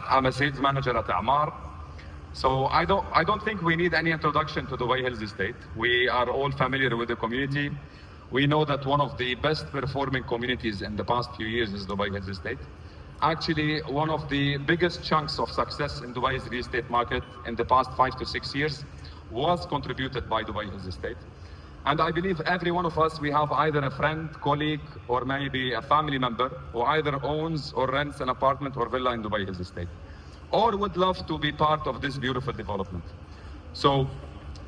I'm a sales manager at Emaar. So I don't think we need any introduction to Dubai Hills Estate. We are all familiar with the community. We know that one of the best performing communities in the past few years is Dubai Hills Estate. Actually, one of the biggest chunks of success in Dubai's real estate market in the past 5 to 6 years was contributed by Dubai Hills Estate. And I believe every one of us, we have either a friend, colleague, or maybe a family member who either owns or rents an apartment or villa in Dubai Hills Estate, or would love to be part of this beautiful development. So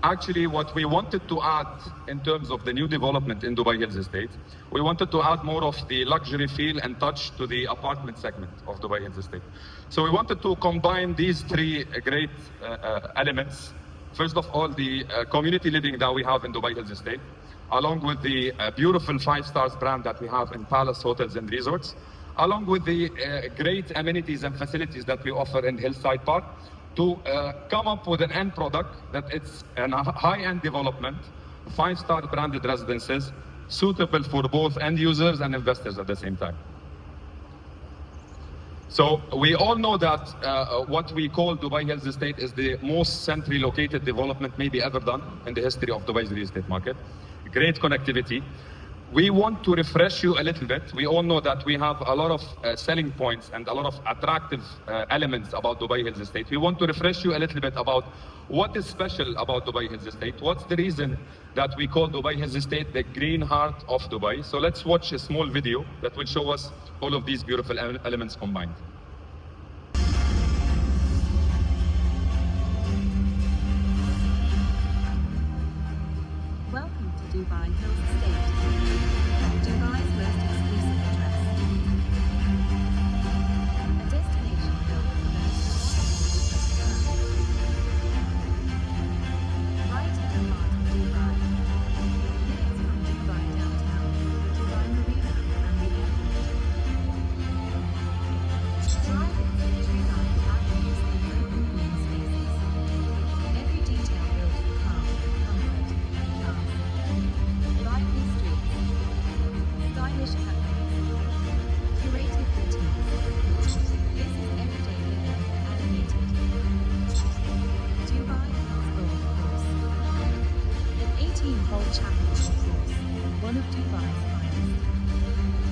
actually what we wanted to add in terms of the new development in Dubai Hills Estate, we wanted to add more of the luxury feel and touch to the apartment segment of Dubai Hills Estate. So we wanted to combine these three great elements. First of all, the community living that we have in Dubai Hills Estate, along with the beautiful 5 stars brand that we have in Palace Hotels and Resorts, along with the great amenities and facilities that we offer in Hillside Park, to come up with an end product that it's a high-end development, 5-star branded residences, suitable for both end users and investors at the same time. So we all know that what we call Dubai Hills Estate is the most centrally located development maybe ever done in the history of Dubai's real estate market. Great connectivity. We want to refresh you a little bit. We all know that we have a lot of selling points and a lot of attractive elements about Dubai Hills Estate. We want to refresh you a little bit about what is special about Dubai Hills Estate. What's the reason that we call Dubai Hills Estate the green heart of Dubai? So let's watch a small video that will show us all of these beautiful elements combined. Welcome to Dubai Hills Estate, Dubai's most exclusive address. A destination built for those right at the heart of Dubai. Minutes from Dubai downtown, Dubai Marina and the airport. Thriving in tree-lined avenues and open green spaces. Every detail built for calm, comfort, and class. Lively streets, stylish cafes, curated boutiques. This is everyday living animated. Dubai Hills Golf Course. An 18-hole championship course, one of Dubai's finest.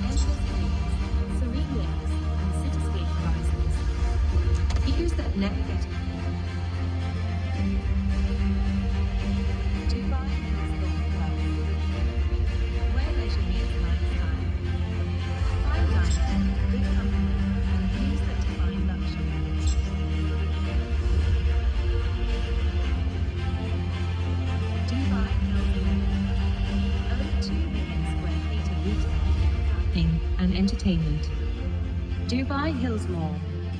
Endless lanes, serene lakes, and cityscape horizons. Views that never get old. Dubai Hills Golf Club, where leisure meets lifestyle. Fine dining, good company, and views that define luxury. Dubai Hills Mall, over 2 million square feet of retail, dining, and entertainment. Dubai Hills Mall,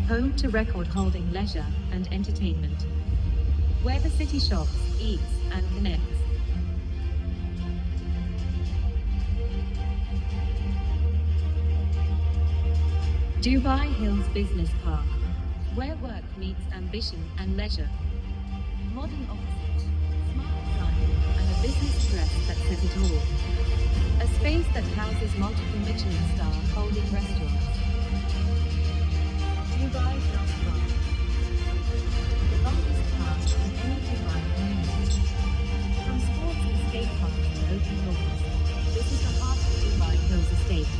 home to record-holding leisure and entertainment, where the city shops, eats, and connects. Dubai Hills Business Park, where work meets ambition and leisure. Modern offices, smart design, and a business address that says it all. A space that houses multiple Michelin-star holding restaurants. Dubai Hills Park, the longest park in any Dubai community. From sports and skate parks to open doors, this is the heart of Dubai Hills Estate.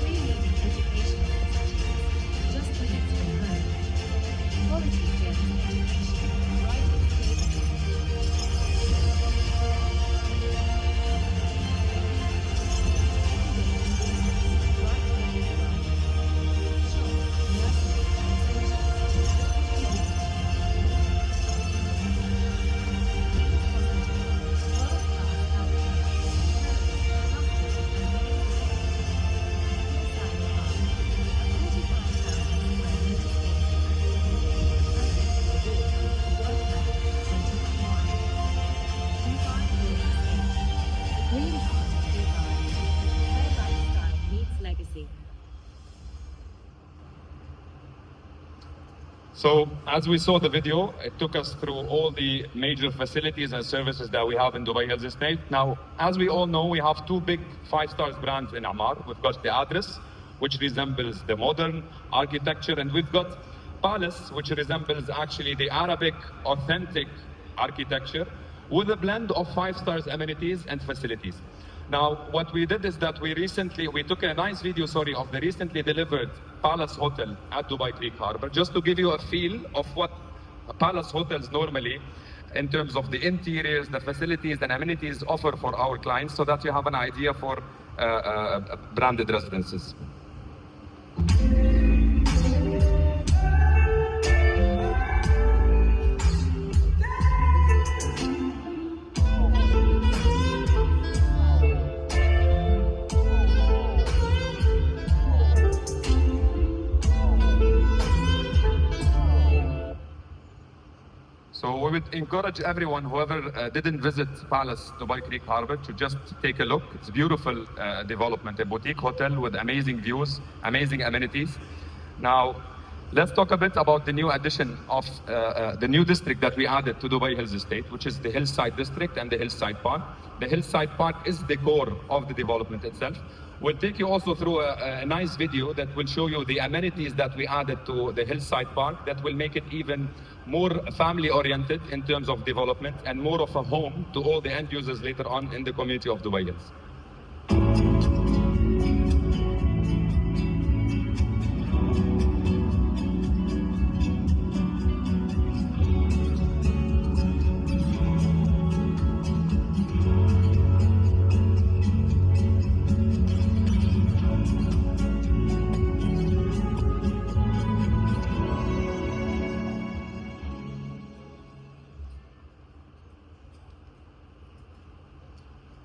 Three leading educational institutes, just minutes from home. Quality German education, right in the So as we saw the video, it took us through all the major facilities and services that we have in Dubai Hills Estate. Now, as we all know, we have two big 5-star brands in Emaar. We've got the Address, which resembles the modern architecture, and we've got Palace, which resembles actually the Arabic authentic architecture with a blend of 5 stars amenities and facilities. Now, what we did is that we took a nice video, of the recently delivered Palace Hotel at Dubai Creek Harbor, just to give you a feel of what Palace Hotels normally, in terms of the interiors, the facilities and amenities offer for our clients, so that you have an idea for branded residences. So we would encourage everyone, whoever didn't visit Palace Dubai Creek Harbor, to just take a look. It's a beautiful development, a boutique hotel with amazing views, amazing amenities. Now, let's talk a bit about the new addition of the new district that we added to Dubai Hills Estate, which is the Hillside district and the Hillside Park. The Hillside Park is the core of the development itself. We'll take you also through a nice video that will show you the amenities that we added to the Hillside Park that will make it even more family-oriented in terms of development and more of a home to all the end users later on in the community of Dubai Hills.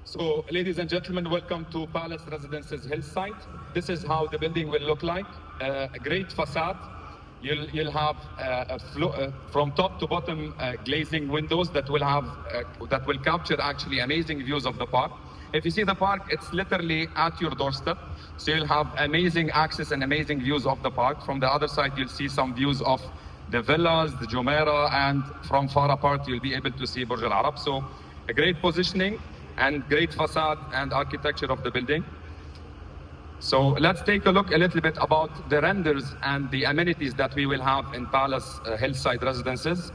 So, ladies and gentlemen, welcome to Palace Residences Hillside. This is how the building will look like. A great facade. You'll have from top to bottom glazing windows that will capture actually amazing views of the park. If you see the park, it's literally at your doorstep. So you'll have amazing access and amazing views of the park. From the other side, you'll see some views of the villas, the Jumeirah, and from far apart, you'll be able to see Burj Al Arab. So a great positioning and great facade and architecture of the building. So let's take a look a little bit about the renders and the amenities that we will have in Palace Hillside Residences.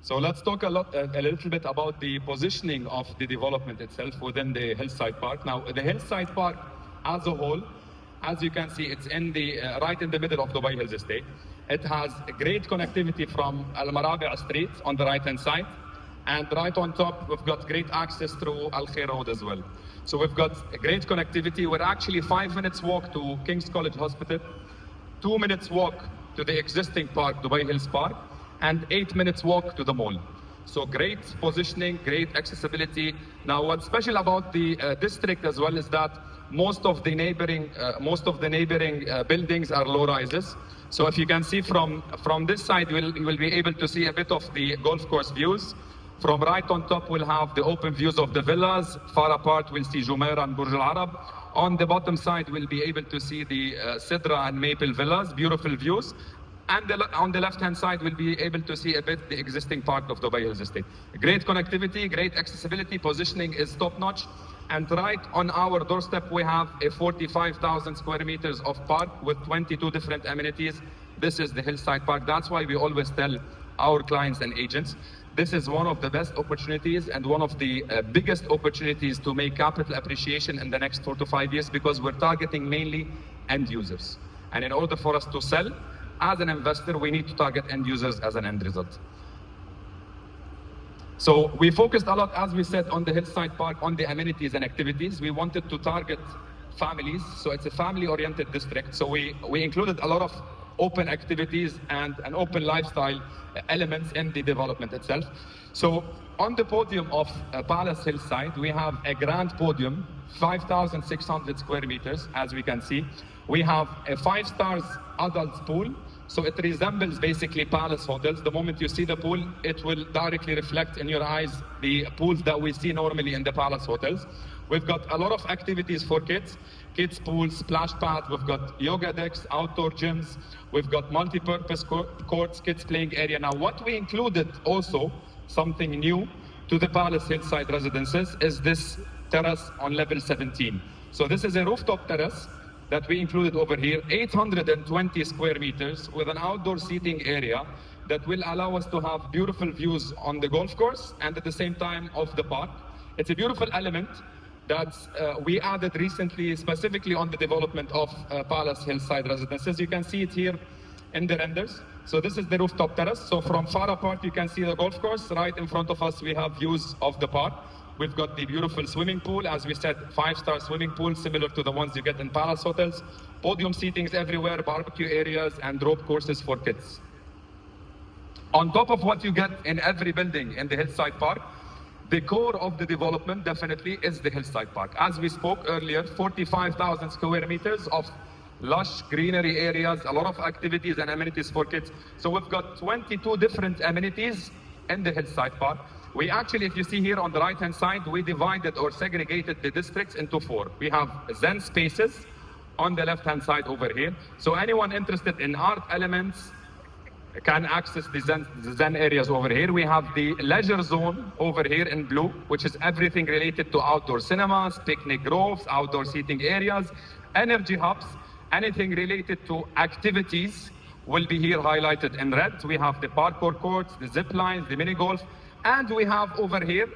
So let's talk a little bit about the positioning of the development itself within the Hillside Park. Now, the Hillside Park as a whole, as you can see, it's in the right in the middle of Dubai Hills Estate. It has great connectivity from Al Marabi' Street on the right-hand side, and right on top, we've got great access through Al Khair Road as well. So we've got a great connectivity. We're actually 5 minutes walk to King's College Hospital, 2 minutes walk to the existing park, Dubai Hills Park, and 8 minutes walk to the mall. So great positioning, great accessibility. Now, what's special about the district as well is that most of the neighboring buildings are low rises. So if you can see from this side, you will be able to see a bit of the golf course views. From right on top, we'll have the open views of the villas. Far apart, we'll see Jumeirah and Burj Al Arab. On the bottom side, we'll be able to see the Sidra and Maple villas, beautiful views. And on the left-hand side, we'll be able to see a bit the existing park of Dubai Hills Estate. Great connectivity, great accessibility, positioning is top-notch. And right on our doorstep, we have a 45,000 square meters of park with 22 different amenities. This is the Hillside Park. That's why we always tell our clients and agents, this is one of the best opportunities and one of the biggest opportunities to make capital appreciation in the next 4 to 5 years, because we're targeting mainly end users. And in order for us to sell, as an investor, we need to target end users as an end result. So we focused a lot, as we said, on the Hillside Park, on the amenities and activities. We wanted to target families, so it's a family-oriented district. So we included a lot of open activities and an open lifestyle elements in the development itself. So on the podium of Palace Hillside, we have a grand podium, 5,600 square meters, as we can see. We have a 5-star adult pool, so it resembles basically Palace hotels. The moment you see the pool, it will directly reflect in your eyes the pools that we see normally in the Palace hotels. We've got a lot of activities for kids pools, splash pads, we've got yoga decks, outdoor gyms, we've got multi-purpose courts, kids playing area. Now, what we included also, something new to the Palace Hillside residences, is this terrace on level 17. So this is a rooftop terrace that we included over here, 820 square meters with an outdoor seating area that will allow us to have beautiful views on the golf course and at the same time of the park. It's a beautiful element that we added recently, specifically on the development of Palace Hillside residences. You can see it here in the renders. So this is the rooftop terrace. So from far apart, you can see the golf course. Right in front of us, we have views of the park. We've got the beautiful swimming pool. As we said, 5-star swimming pool, similar to the ones you get in Palace hotels. Podium seatings everywhere, barbecue areas, and rope courses for kids. On top of what you get in every building in the Hillside Park, the core of the development definitely is the Hillside Park. As we spoke earlier, 45,000 square meters of lush greenery areas, a lot of activities and amenities for kids. So we've got 22 different amenities in the Hillside Park. We actually, if you see here on the right-hand side, we divided or segregated the districts into 4. We have Zen spaces on the left-hand side over here. So anyone interested in art elements can access the Zen areas over here. We have the leisure zone over here in blue, which is everything related to outdoor cinemas, picnic groves, outdoor seating areas, energy hubs, anything related to activities will be here highlighted in red. We have the parkour courts, the zip lines, the mini golf, and we have over here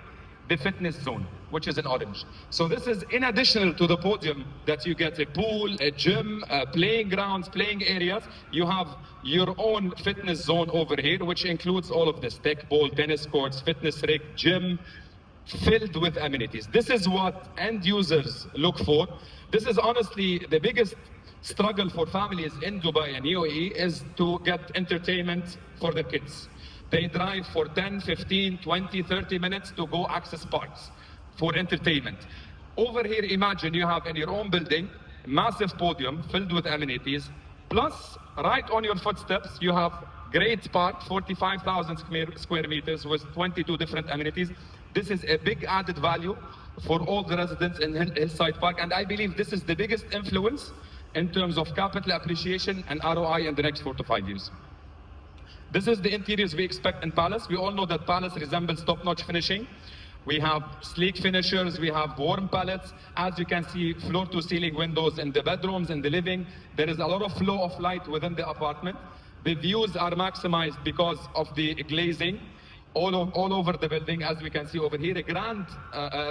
the fitness zone, which is in orange. So this is in addition to the podium that you get a pool, a gym, playing grounds, playing areas. You have your own fitness zone over here, which includes all of this: pickleball, tennis courts, fitness rig, gym, filled with amenities. This is what end users look for. This is honestly the biggest struggle for families in Dubai and UAE, is to get entertainment for their kids. They drive for 10, 15, 20, 30 minutes to go access parks for entertainment. Over here, imagine you have in your own building, massive podium filled with amenities, plus right on your footsteps, you have great park, 45,000 square meters with 22 different amenities. This is a big added value for all the residents in Hillside Park, and I believe this is the biggest influence in terms of capital appreciation and ROI in the next 4 to 5 years. This is the interiors we expect in Palace. We all know that Palace resembles top-notch finishing. We have sleek finishers, we have warm palettes. As you can see, floor-to-ceiling windows in the bedrooms, in the living. There is a lot of flow of light within the apartment. The views are maximized because of the glazing all over the building. As we can see over here, a grand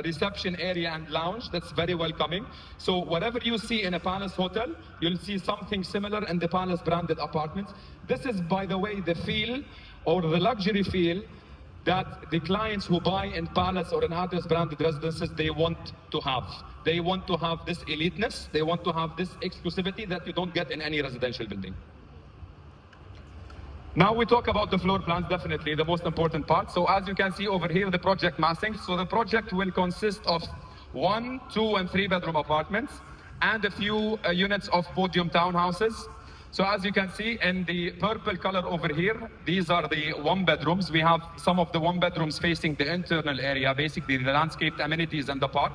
reception area and lounge that's very welcoming. So whatever you see in a Palace hotel, you'll see something similar in the Palace branded apartments. This is, by the way, the feel or the luxury feel that the clients who buy in Palace or in others branded residences, they want to have. They want to have this eliteness, they want to have this exclusivity that you don't get in any residential building. Now we talk about the floor plans, definitely the most important part. So as you can see over here, the project massing. So the project will consist of 1, 2, and 3 bedroom apartments and a few units of podium townhouses. So as you can see in the purple color over here, these are the 1 bedrooms. We have some of the 1 bedrooms facing the internal area, basically the landscaped amenities and the park.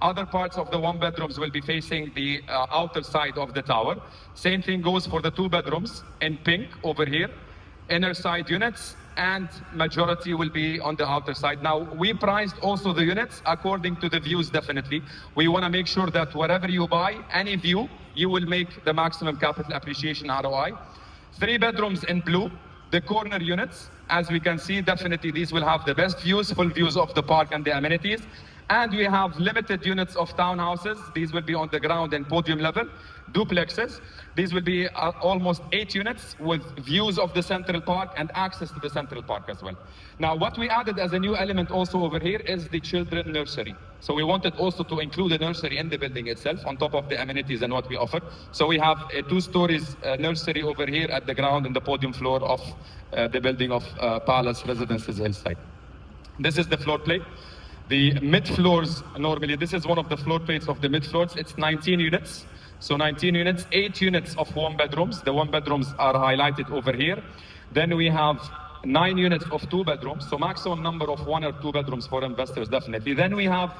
Other parts of the 1 bedrooms will be facing the outer side of the tower. Same thing goes for the 2 bedrooms in pink over here. Inner side units, and majority will be on the outer side. Now, we priced also the units according to the views, definitely. We want to make sure that wherever you buy, any view, you will make the maximum capital appreciation ROI. 3 bedrooms in blue, the corner units. As we can see, definitely these will have the best views, full views of the park and the amenities. And we have limited units of townhouses. These will be on the ground and podium level, duplexes. These will be almost 8 units with views of the Central Park and access to the Central Park as well. Now, what we added as a new element also over here is the children nursery. So we wanted also to include a nursery in the building itself on top of the amenities and what we offer. So we have a 2 stories nursery over here at the ground and the podium floor of the building of Palace Residences Hillside. This is the floor plate. The mid floors, normally, this is one of the floor plates of the mid floors. It's 19 units. So 19 units, 8 units of 1 bedrooms. The 1 bedrooms are highlighted over here. Then we have 9 units of 2 bedrooms. So maximum number of 1 or 2 bedrooms for investors, definitely. Then we have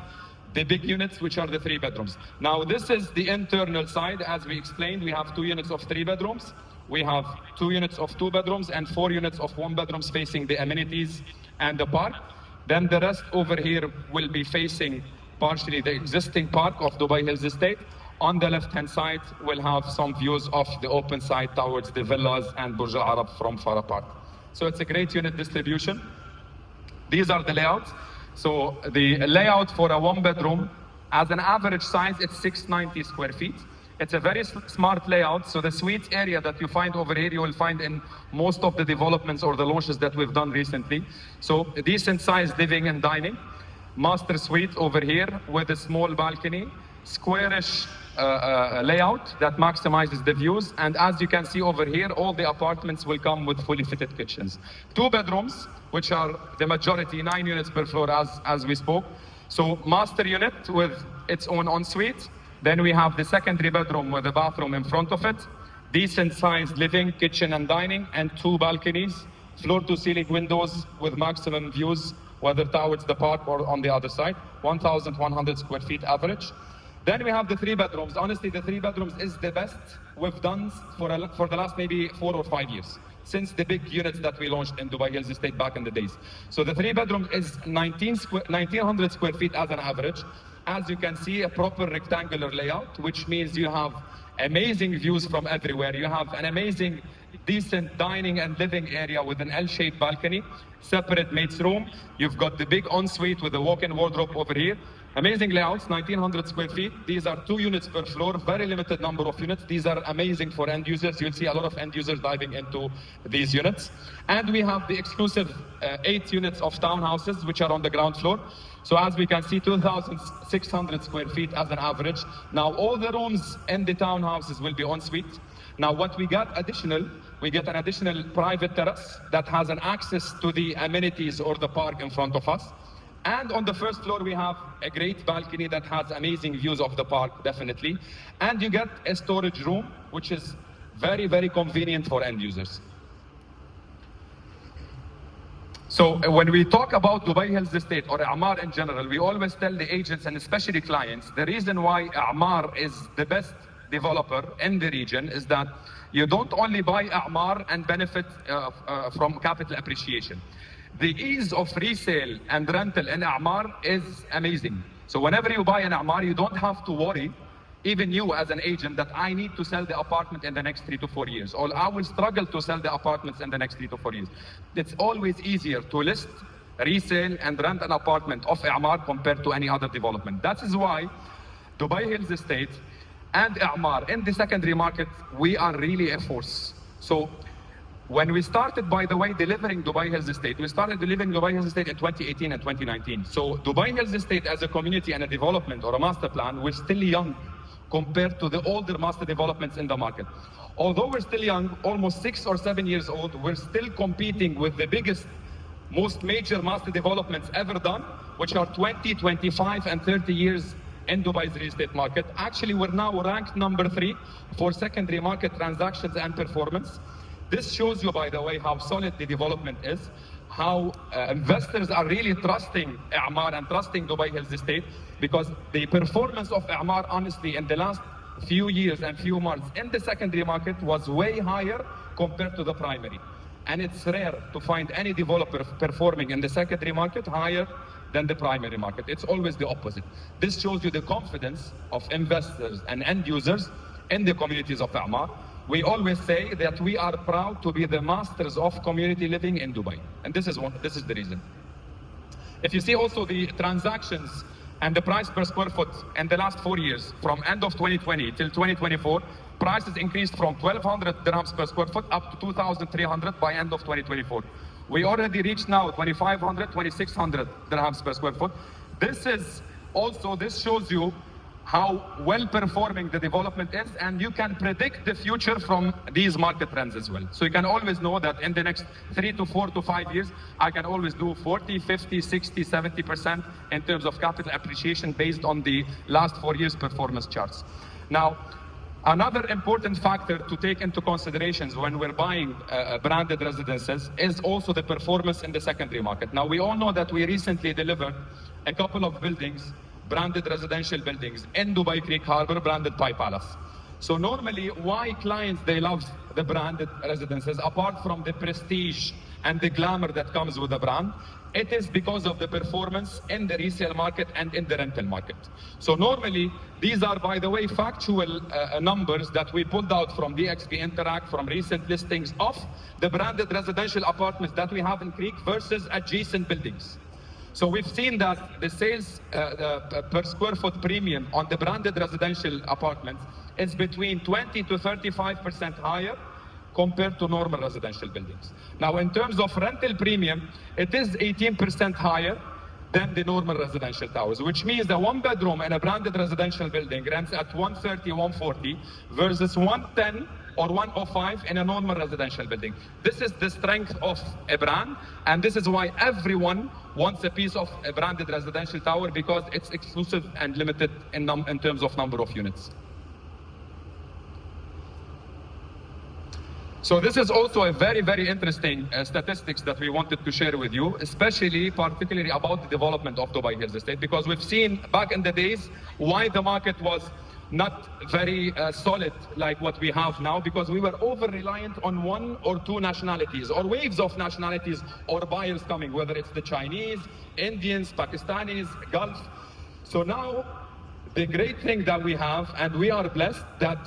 the big units, which are the 3 bedrooms. Now, this is the internal side. As we explained, we have 2 units of 3 bedrooms. We have 2 units of 2 bedrooms and 4 units of 1 bedrooms facing the amenities and the park. Then the rest over here will be facing partially the existing park of Dubai Hills Estate. On the left-hand side, we'll have some views of the open side towards the villas and Burj Al Arab from far apart. So it's a great unit distribution. These are the layouts. So the layout for a 1-bedroom, as an average size, it's 690 square feet. It's a very smart layout. So the suite area that you find over here, you will find in most of the developments or the launches that we've done recently. So a decent sized living and dining. Master suite over here with a small balcony. Squarish layout that maximizes the views. And as you can see over here, all the apartments will come with fully fitted kitchens. 2 bedrooms, which are the majority, 9 units per floor as we spoke. So master unit with its own ensuite. Then we have the secondary bedroom with a bathroom in front of it, decent sized living, kitchen and dining, and 2 balconies, floor to ceiling windows with maximum views, whether towards the park or on the other side, 1,100 square feet average. Then we have the 3 bedrooms. Honestly, the 3 bedrooms is the best we've done for the last maybe 4 or 5 years, since the big units that we launched in Dubai Hills Estate back in the days. So the 3 bedroom is 1,900 square feet as an average. As you can see, a proper rectangular layout, which means you have amazing views from everywhere. You have an amazing, decent dining and living area with an L-shaped balcony, separate maid's room. You've got the big ensuite with a walk-in wardrobe over here. Amazing layouts, 1,900 square feet. These are 2 units per floor, very limited number of units. These are amazing for end users. You'll see a lot of end users diving into these units. And we have the exclusive 8 units of townhouses, which are on the ground floor. So as we can see, 2,600 square feet as an average. Now, all the rooms in the townhouses will be en suite. Now, what we get additional, we get an additional private terrace that has an access to the amenities or the park in front of us. And on the first floor, we have a great balcony that has amazing views of the park, definitely. And you get a storage room, which is very, very convenient for end users. So when we talk about Dubai Hills Estate or Emaar in general, we always tell the agents and especially clients, the reason why Emaar is the best developer in the region is that you don't only buy Emaar and benefit from capital appreciation. The ease of resale and rental in Emaar is amazing. So whenever you buy an Emaar, you don't have to worry, even you as an agent, that I need to sell the apartment in the next 3 to 4 years, or I will struggle to sell the apartments in the next 3 to 4 years. It's always easier to list, resale, and rent an apartment of Emaar compared to any other development. That is why Dubai Hills Estate and Emaar in the secondary market, we are really a force. So when we started, by the way, delivering Dubai Hills Estate, we started delivering Dubai Hills Estate in 2018 and 2019. So Dubai Hills Estate as a community and a development or a master plan, we're still young compared to the older master developments in the market. Although we're still young, almost 6 or 7 years old, we're still competing with the biggest, most major master developments ever done, which are 20, 25, and 30 years in Dubai's real estate market. Actually, we're now ranked number 3 for secondary market transactions and performance. This shows you, by the way, how solid the development is, how investors are really trusting Emaar and trusting Dubai Hills Estate, because the performance of Emaar, honestly, in the last few years and few months in the secondary market was way higher compared to the primary. And it's rare to find any developer performing in the secondary market higher than the primary market. It's always the opposite. This shows you the confidence of investors and end users in the communities of Emaar. We always say that we are proud to be the masters of community living in Dubai. And this is the reason. If you see also the transactions And the price per square foot in the last 4 years, from end of 2020 till 2024, prices increased from 1,200 dirhams per square foot up to 2,300 by end of 2024. We already reached now 2,500, 2,600 dirhams per square foot. This shows you how well performing the development is, and you can predict the future from these market trends as well. So you can always know that in the next 3 to 4 to 5 years, I can always do 40, 50, 60, 70% in terms of capital appreciation based on the last 4 years performance charts. Now, another important factor to take into considerations when we're buying branded residences is also the performance in the secondary market. Now, we all know that we recently delivered a couple of buildings, branded residential buildings in Dubai Creek Harbor, branded Pi Palace. So normally, why clients, they love the branded residences, apart from the prestige and the glamour that comes with the brand, it is because of the performance in the resale market and in the rental market. So normally, these are, by the way, factual numbers that we pulled out from DXB Interact, from recent listings of the branded residential apartments that we have in Creek versus adjacent buildings. So we've seen that the sales per square foot premium on the branded residential apartments is between 20 to 35% higher compared to normal residential buildings. Now, in terms of rental premium, it is 18% higher than the normal residential towers, which means that one bedroom in a branded residential building rents at 130, 140 versus 110 or 105 in a normal residential building. This is the strength of a brand, and this is why everyone wants a piece of a branded residential tower, because it's exclusive and limited in terms of number of units. So this is also a very, very interesting statistics that we wanted to share with you, particularly about the development of Dubai Hills Estate, because we've seen back in the days why the market was not very solid like what we have now, because we were over-reliant on one or two nationalities or waves of nationalities or buyers coming, whether it's the Chinese, Indians, Pakistanis, Gulf. So now, the great thing that we have, and we are blessed that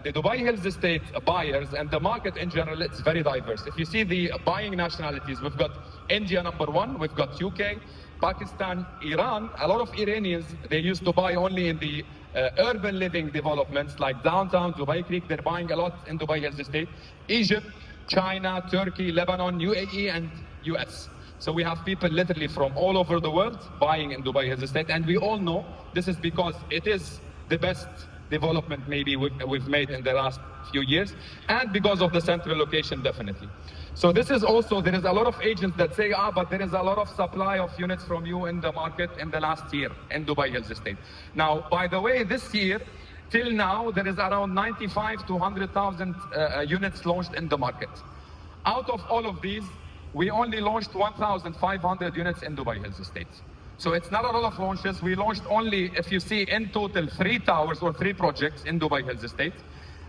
the Dubai Hills Estate buyers and the market in general, it's very diverse. If you see the buying nationalities, we've got India #1, we've got UK, Pakistan, Iran. A lot of Iranians, they used to buy only in the urban living developments like downtown, Dubai Creek. They're buying a lot in Dubai Hills Estate. Egypt, China, Turkey, Lebanon, UAE, and US. So we have people literally from all over the world buying in Dubai Hills Estate, and we all know this is because it is the best development maybe we've made in the last few years, and because of the central location, definitely. So this is also, there is a lot of agents that say, but there is a lot of supply of units from you in the market in the last year in Dubai Hills Estate. Now, by the way, this year, till now, there is around 95 to 100,000 units launched in the market. Out of all of these, we only launched 1,500 units in Dubai Hills Estate. So it's not a lot of launches. We launched only, if you see, in total, 3 towers or 3 projects in Dubai Hills Estate.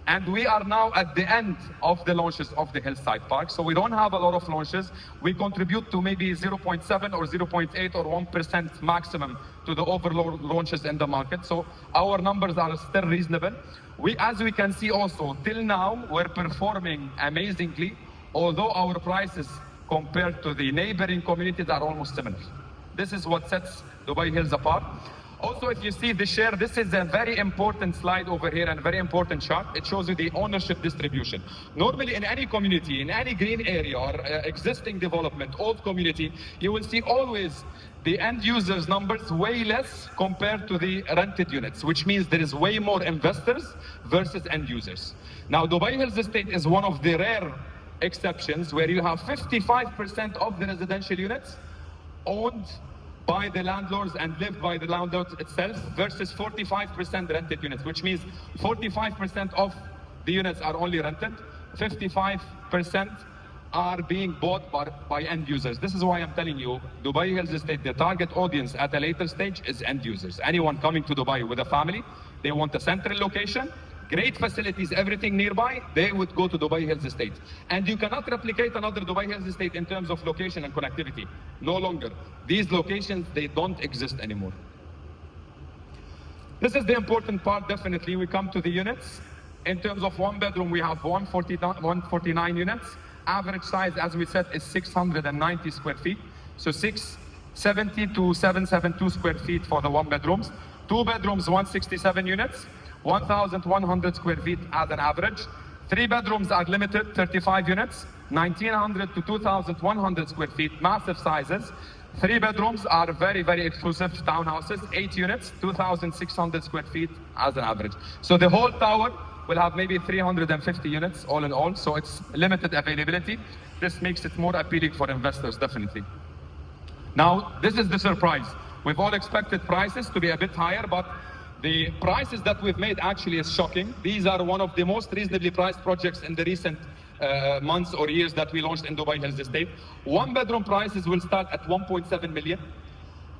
And we are now at the end of the launches of the Hillside Park. So we don't have a lot of launches. We contribute to maybe 0.7 or 0.8 or 1% maximum to the overall launches in the market. So our numbers are still reasonable. As we can see also, till now, we're performing amazingly, although our prices compared to the neighboring communities are almost similar. This is what sets Dubai Hills apart. Also, if you see the share, this is a very important slide over here and a very important chart. It shows you the ownership distribution. Normally in any community, in any green area or existing development, old community, you will see always the end users numbers way less compared to the rented units, which means there is way more investors versus end users. Now, Dubai Hills Estate is one of the rare exceptions where you have 55% of the residential units owned by the landlords and lived by the landlord itself versus 45% rented units, which means 45% of the units are only rented, 55% are being bought by end users. This is why I'm telling you, Dubai Hills Estate, the target audience at a later stage is end users. Anyone coming to Dubai with a family, they want a central location, great facilities, everything nearby, they would go to Dubai Hills Estate. And you cannot replicate another Dubai Hills Estate in terms of location and connectivity. No longer. These locations, they don't exist anymore. This is the important part, definitely. We come to the units. In terms of one bedroom, we have 149 units. Average size, as we said, is 690 square feet. So 6 70 to 772 square feet for the 1 bedrooms. 2 bedrooms, 167 units, 1,100 square feet as an average. 3 bedrooms are limited, 35 units, 1,900 to 2,100 square feet, massive sizes. 3 bedrooms are very, very exclusive townhouses, 8 units, 2,600 square feet as an average. So the whole tower will have maybe 350 units all in all, so it's limited availability. This makes it more appealing for investors, definitely. Now, this is the surprise. We've all expected prices to be a bit higher, but the prices that we've made actually is shocking. These are one of the most reasonably priced projects in the recent months or years that we launched in Dubai Hills Estate. 1 bedroom prices will start at 1.7 million.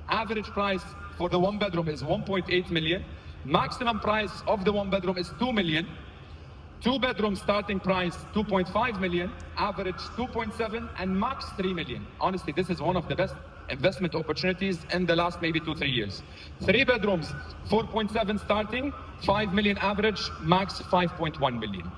Average price for the 1 bedroom is 1.8 million. Maximum price of the 1 bedroom is 2 million. 2 bedroom starting price 2.5 million, average 2.7, and max 3 million. Honestly, this is one of the best investment opportunities in the last maybe 2-3 years. 3 bedrooms, 4.7 starting, 5 million average, max 5.1 million.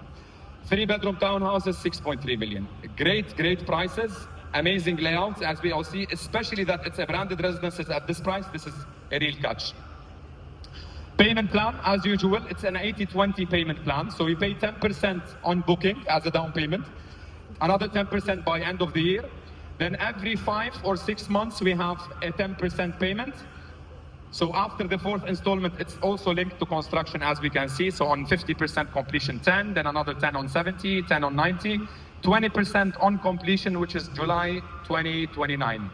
3 bedroom townhouses, 6.3 million. Great, great prices, amazing layouts, as we all see, especially that it's a branded residences at this price. This is a real catch. Payment plan, as usual, it's an 80-20 payment plan. So we pay 10% on booking as a down payment, another 10% by end of the year. Then every 5 or 6 months, we have a 10% payment. So after the 4th installment, it's also linked to construction, as we can see. So on 50% completion, 10, then another 10 on 70, 10 on 90, 20% on completion, which is July 2029.